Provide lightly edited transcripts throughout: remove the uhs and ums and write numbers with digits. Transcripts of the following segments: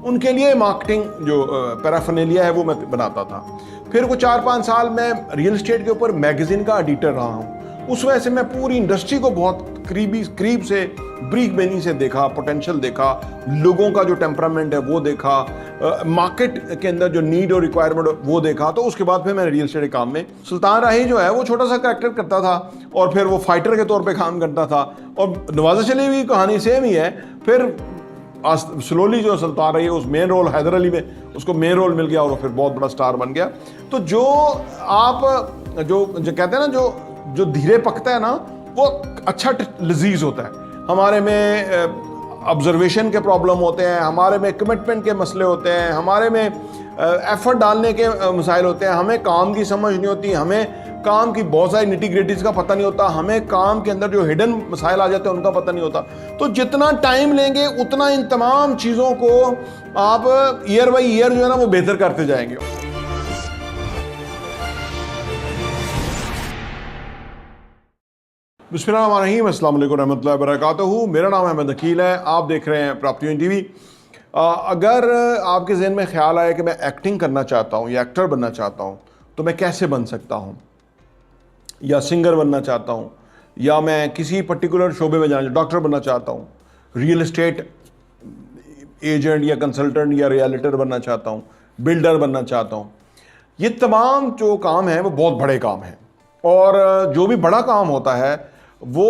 उनके लिए मार्केटिंग जो पैराफर्नेलिया है वो मैं बनाता था। फिर वो 4-5 साल मैं रियल एस्टेट के ऊपर मैगजीन का एडिटर रहा हूँ। उस वजह से मैं पूरी इंडस्ट्री को बहुत करीब से ब्रीक बेनी से देखा, पोटेंशियल देखा, लोगों का जो टेम्परामेंट है वो देखा, मार्केट के अंदर जो नीड और रिक्वायरमेंट वो देखा। तो उसके बाद फिर मैं रियल एस्टेट के काम में, सुल्तान राही जो है वो छोटा सा कैरेक्टर करता था और फिर वो फाइटर के तौर पे काम करता था। और नवाज़ शरीफ की कहानी सेम ही है। फिर स्लोली जो सुल्तान रही उस मेन रोल हैदर अली में उसको मेन रोल मिल गया और फिर बहुत बड़ा स्टार बन गया। तो जो आप जो कहते हैं ना, जो धीरे पकता है ना वो अच्छा लजीज होता है। हमारे में ऑब्जर्वेशन के प्रॉब्लम होते हैं, हमारे में कमिटमेंट के मसले होते हैं, हमारे में एफर्ट डालने के मसाइल होते हैं, हमें काम की समझ नहीं होती, हमें काम की बहुत सारी निटी-ग्रिटीज़ का पता नहीं होता, हमें काम के अंदर जो हिडन मसाइल आ जाते हैं उनका पता नहीं होता। तो जितना टाइम लेंगे उतना इन तमाम चीज़ों को आप ईयर बाई ईयर जो है ना वो बेहतर करते जाएंगे। बिस्मिल्लाहिर्रहमानिर्रहीम, अस्सलाम वालेकुम रहमतुल्लाहि व बरकातहू। मेरा नाम अहमद अकील है, आप देख रहे हैं प्रॉपर्टी यूनियन टीवी। अगर आपके जहन में ख्याल आए कि मैं एक्टिंग करना चाहता हूँ या एक्टर बनना चाहता हूँ तो मैं कैसे बन सकता हूँ, या सिंगर बनना चाहता हूँ, या मैं किसी पर्टिकुलर शोबे में जाना, डॉक्टर बनना चाहता हूँ, रियल एस्टेट एजेंट या कंसल्टेंट या रियलिटर बनना चाहता हूँ, बिल्डर बनना चाहता हूँ, ये तमाम जो काम हैं वो बहुत बड़े काम हैं। और जो भी बड़ा काम होता है वो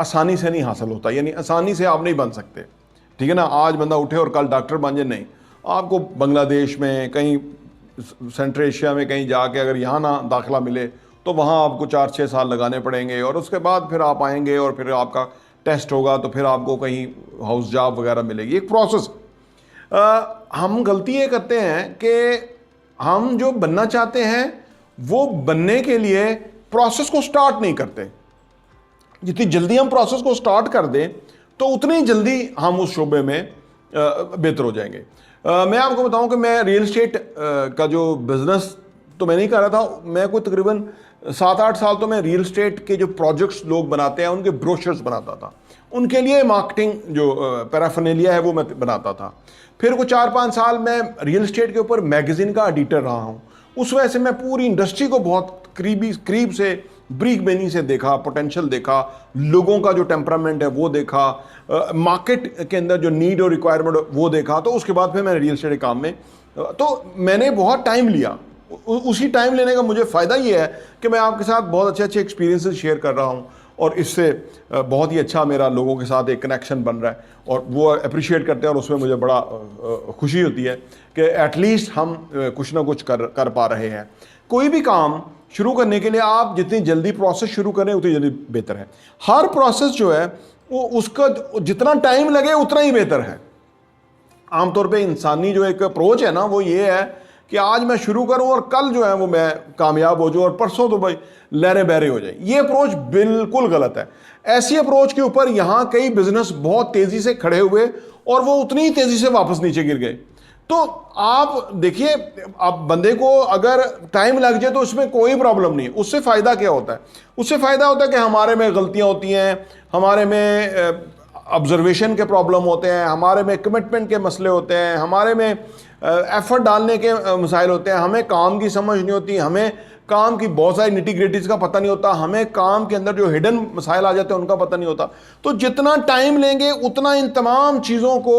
आसानी से नहीं हासिल होता, यानी आसानी से आप नहीं बन सकते, ठीक है ना। आज बंदा उठे और कल डॉक्टर बन जाए, नहीं। आपको बांग्लादेश में, कहीं सेंट्रल एशिया में कहीं जाके अगर यहाँ ना दाखिला मिले तो वहाँ आपको 4-6 साल लगाने पड़ेंगे और उसके बाद फिर आप आएंगे और फिर आपका टेस्ट होगा तो फिर आपको कहीं हाउस जॉब वगैरह मिलेगी, एक प्रोसेस। हम गलती ये करते हैं कि हम जो बनना चाहते हैं वो बनने के लिए प्रोसेस को स्टार्ट नहीं करते। जितनी जल्दी हम प्रोसेस को स्टार्ट कर दें तो उतनी जल्दी हम उस शोबे में बेहतर हो जाएंगे। मैं आपको बताऊं कि मैं रियल एस्टेट का जो बिज़नेस तो मैं नहीं कर रहा था। मैं कोई तकरीबन 7-8 साल तो मैं रियल एस्टेट के जो प्रोजेक्ट्स लोग बनाते हैं उनके ब्रोशर्स बनाता था, उनके लिए मार्केटिंग जो पैराफर्नेलिया है वो मैं बनाता था। फिर वो 4-5 साल मैं रियल एस्टेट के ऊपर मैगजीन का एडिटर रहा हूँ। उस वजह से मैं पूरी इंडस्ट्री को बहुत करीब से ब्रीक बेनी से देखा, पोटेंशियल देखा, लोगों का जो टेम्परामेंट है वो देखा, मार्केट के अंदर जो नीड और रिक्वायरमेंट वो देखा। तो उसके बाद फिर मैं रियल एस्टेट के काम में, तो मैंने बहुत टाइम लिया। उसी टाइम लेने का मुझे फ़ायदा ये है कि मैं आपके साथ बहुत अच्छे एक्सपीरियंसेस शेयर कर रहा हूँ और इससे बहुत ही अच्छा मेरा लोगों के साथ एक कनेक्शन बन रहा है और वो अप्रिशिएट करते हैं और उसमें मुझे बड़ा खुशी होती है कि एटलीस्ट हम कुछ ना कुछ कर पा रहे हैं। कोई भी काम शुरू करने के लिए आप जितनी जल्दी प्रोसेस शुरू करें उतनी जल्दी बेहतर है। हर प्रोसेस जो है वो उसका जितना टाइम लगे उतना ही बेहतर है। आमतौर पे इंसानी जो एक अप्रोच है ना वो ये है कि आज मैं शुरू करूं और कल जो है वो मैं कामयाब हो जाऊं और परसों तो भाई लहरे बहरे हो जाए। ये अप्रोच बिल्कुल गलत है। ऐसी अप्रोच के ऊपर यहाँ कई बिजनेस बहुत तेज़ी से खड़े हुए और वो उतनी ही तेज़ी से वापस नीचे गिर गए। तो आप देखिए, आप बंदे को अगर टाइम लग जाए तो उसमें कोई प्रॉब्लम नहीं है। उससे फ़ायदा क्या होता है? उससे फ़ायदा होता है कि हमारे में गलतियाँ होती हैं, हमारे में ऑब्जर्वेशन के प्रॉब्लम होते हैं, हमारे में कमिटमेंट के मसले होते हैं, हमारे में एफर्ट डालने के मसाइल होते हैं, हमें काम की समझ नहीं होती, हमें काम की बहुत सारी निटी-ग्रिटीज़ का पता नहीं होता, हमें काम के अंदर जो हिडन मसाइल आ जाते हैं उनका पता नहीं होता। तो जितना टाइम लेंगे उतना इन तमाम चीज़ों को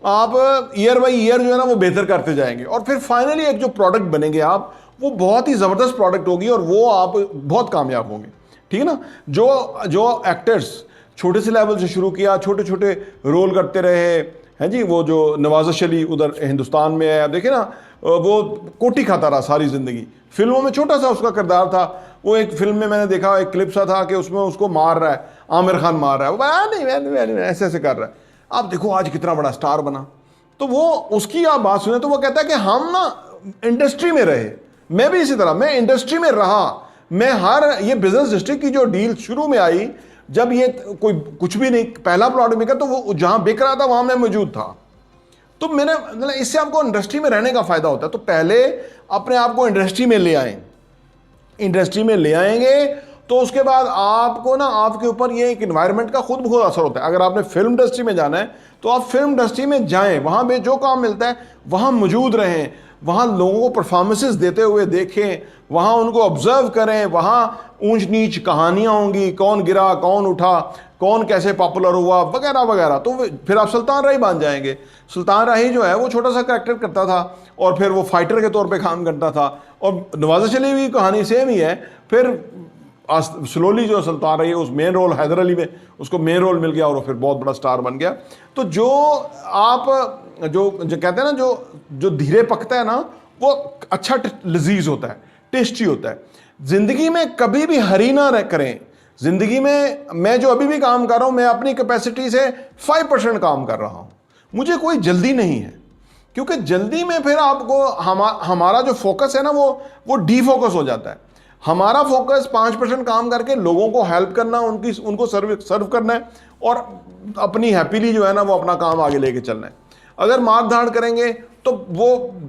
आप ईयर बाई ईयर जो है ना वो बेहतर करते जाएंगे और फिर फाइनली एक जो प्रोडक्ट बनेंगे आप, वो बहुत ही ज़बरदस्त प्रोडक्ट होगी और वो आप बहुत कामयाब होंगे, ठीक है ना। जो एक्टर्स छोटे से लेवल से शुरू किया, छोटे छोटे रोल करते रहे हैं जी, वो जो नवाज़ शरीफ उधर हिंदुस्तान में है, आप देखिए ना, वो कोटी खाता रहा सारी ज़िंदगी। फिल्मों में छोटा सा उसका किरदार था। वो एक फिल्म में मैंने देखा, एक क्लिप सा था कि उसमें उसको मार रहा है, आमिर खान मार रहा है, वो नहीं ऐसे ऐसे कर रहा है। आप देखो आज कितना बड़ा स्टार बना। तो वो उसकी आप बात सुने तो वो कहता है कि हम ना इंडस्ट्री में रहे, मैं भी इसी तरह, मैं इंडस्ट्री में रहा। मैं ये बिजनेस डिस्ट्रिक्ट की जो डील शुरू में आई, जब ये कोई कुछ भी नहीं, पहला प्लॉट बिका तो वो जहां बिक रहा था वहां मैं मौजूद था। तो मैंने मतलब इससे आपको इंडस्ट्री में रहने का फायदा होता है। तो पहले अपने आप को इंडस्ट्री में ले आए, इंडस्ट्री में ले आएंगे तो उसके बाद आपको ना आपके ऊपर ये एक इन्वायरमेंट का खुद ब खुद असर होता है। अगर आपने फिल्म इंडस्ट्री में जाना है तो आप फिल्म इंडस्ट्री में जाएं, वहाँ पे जो काम मिलता है वहाँ मौजूद रहें, वहाँ लोगों को परफॉर्मेंसेस देते हुए देखें, वहाँ उनको ऑब्जर्व करें, वहाँ ऊंच नीच कहानियाँ होंगी, कौन गिरा कौन उठा, कौन कैसे पॉपुलर हुआ वगैरह वगैरह। तो फिर आप सुल्तान राही बन जाएंगे। सुल्तान राही जो है वो छोटा सा कैरेक्टर करता था और फिर वो फाइटर के तौर पे काम करता था, और नवाज़ शरीफ की कहानी सेम ही है। फिर स्लोली जो सुल्तान रही उस मेन रोल हैदर अली में उसको मेन रोल मिल गया और वो फिर बहुत बड़ा स्टार बन गया। तो जो आप जो कहते हैं ना, जो धीरे पकता है ना वो अच्छा लजीज होता है, टेस्टी होता है। ज़िंदगी में कभी भी हरी ना करें। ज़िंदगी में मैं जो अभी भी काम कर रहा हूँ, मैं अपनी कैपेसिटी से 5% काम कर रहा हूँ, मुझे कोई जल्दी नहीं है। क्योंकि जल्दी में फिर आपको हमारा जो फोकस है ना वो डीफोकस हो जाता है। हमारा फोकस 5% काम करके लोगों को हेल्प करना, उनको सर्व करना है और अपनी हैप्पीली जो है ना वो अपना काम आगे लेके चलना है। अगर मार धाड़ करेंगे तो वो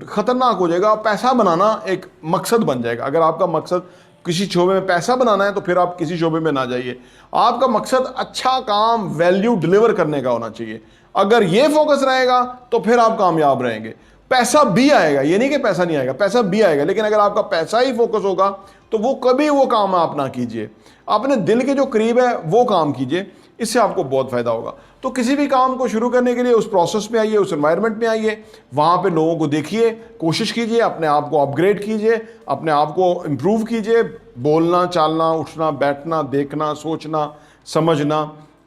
खतरनाक हो जाएगा। पैसा बनाना एक मकसद बन जाएगा। अगर आपका मकसद किसी शोबे में पैसा बनाना है तो फिर आप किसी शोबे में ना जाइए। आपका मकसद अच्छा काम, वैल्यू डिलीवर करने का होना चाहिए। अगर ये फोकस रहेगा तो फिर आप कामयाब रहेंगे। पैसा भी आएगा, ये नहीं कि पैसा नहीं आएगा, पैसा भी आएगा, लेकिन अगर आपका पैसा ही फोकस होगा तो वो कभी वो काम आप ना कीजिए। अपने दिल के जो करीब है वो काम कीजिए, इससे आपको बहुत फ़ायदा होगा। तो किसी भी काम को शुरू करने के लिए उस प्रोसेस में आइए, उस एनवायरनमेंट में आइए, वहाँ पे लोगों को देखिए, कोशिश कीजिए, अपने आप को अपग्रेड कीजिए, अपने आप को इम्प्रूव कीजिए। बोलना, चालना, उठना, बैठना, देखना, सोचना, समझना,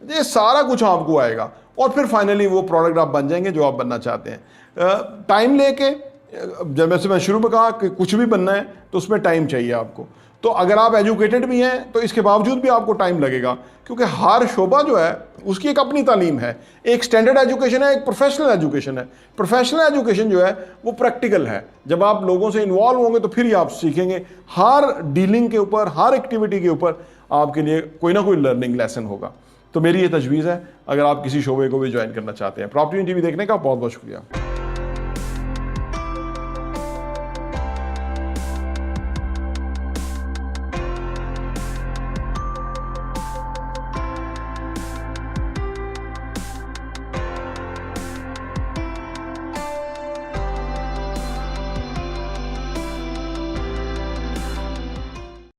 ये सारा कुछ आपको आएगा और फिर फाइनली वो प्रोडक्ट आप बन जाएंगे जो आप बनना चाहते हैं। टाइम लेके, जब मैं शुरू में कहा कि कुछ भी बनना है तो उसमें टाइम चाहिए आपको। तो अगर आप एजुकेटेड भी हैं तो इसके बावजूद भी आपको टाइम लगेगा, क्योंकि हर शोबा जो है उसकी एक अपनी तालीम है। एक स्टैंडर्ड एजुकेशन है, एक प्रोफेशनल एजुकेशन है। प्रोफेशनल एजुकेशन जो है वो प्रैक्टिकल है। जब आप लोगों से इन्वॉल्व होंगे तो फिर ही आप सीखेंगे। हर डीलिंग के ऊपर, हर एक्टिविटी के ऊपर आपके लिए कोई ना कोई लर्निंग लेसन होगा। तो मेरी ये तजवीज़ है, अगर आप किसी शोबे को भी ज्वाइन करना चाहते हैं। प्रॉपर्टी टीवी देखने का बहुत बहुत शुक्रिया।